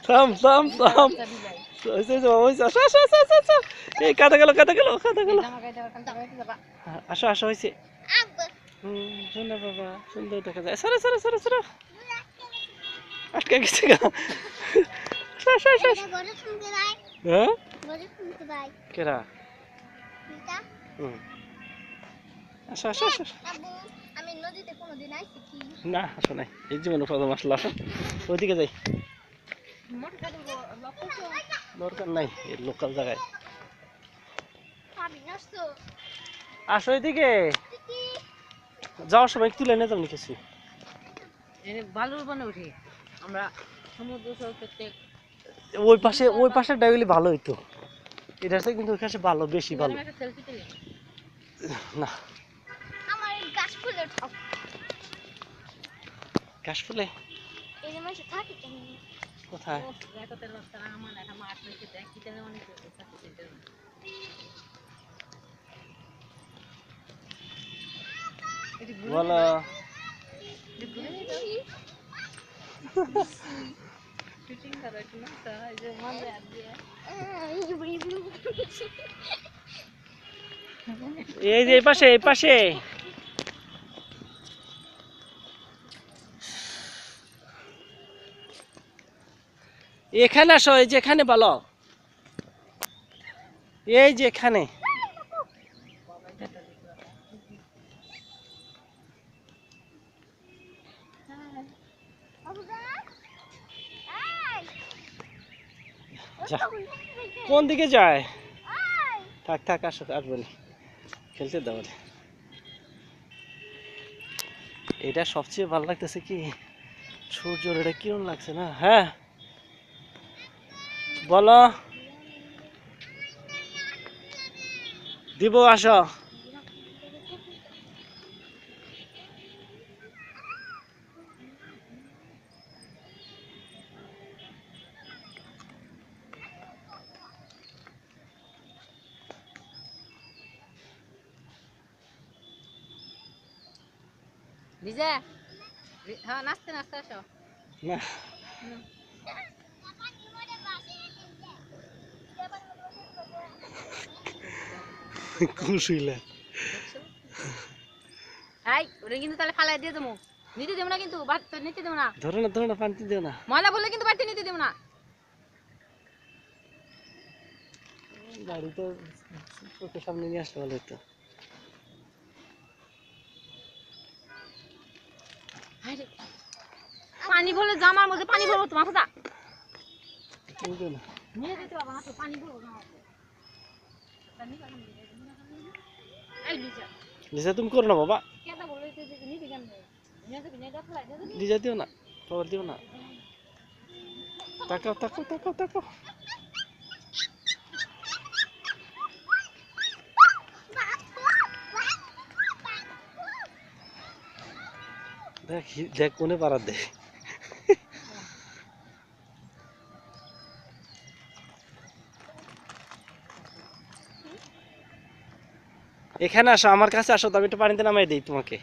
থাম থাম থাম এই কাটা গেল আসো আসো হয়েছে সুন্দর বাবা সুন্দর দেখা যায় সরো সরো সরো সরো আটকে গেছে গা হ্যাঁ কেরা আসো আসো আসো না আসো নাই এই জীবনে প্রথম আসলো আসো ওইদিকে যাই দরকার নাই এই লোকাল জায়গায় আসো এদিকে যাওয়ার সময় তুলে নিয়ে যাবনি কিছু বালুর বনে উঠি আমরা সমুদ্র সৈকতে ওই পাশে ডাইলে ভালো হইতো এটা কিন্তু ওই কাছে ভালো বেশি ভালো না কাশ ফুলে কোথায় বলো এই যে এই পাশে এখানে আসো এই যে এখানে বলো এই যে এখানে কোন দিকে যায় থাক থাক আসো আসবো না খেলতে দাও এটা সবচেয়ে ভালো লাগতেছে কি সূর্যের এটা কিরণ লাগছে না হ্যাঁ বলো দিব আসো লিজা হ্যাঁ নাচতে নাচতে আসো না খুশিলা এই ওরে কিন্তু তাহলে ফালাই দিয়ে দেবো নিতে দেবো না কিন্তু বাচ্চা নিতে দেবো না ধরো না পানি দিও না ময়লা বললে কিন্তু বাড়িতে নিতে দেবো না গাড়ি তো চোখের সামনে নিয়ে আসতে ভালো হতো পানি ভরলে জামার মধ্যে পানি ভরবো তোমার কথা না নিয়ে যেতে বাবা হাতে পানি ভরবো জামার লিজা তুমি করো না বাবা কেটা বলে নিতে কেন লিজা দিও না বাবা দিও না তাকাও দেখ কোনে পারা দে এখানে আসো আমার কাছে আসো তো আমি একটু পানিতে নামাই দিই তোমাকে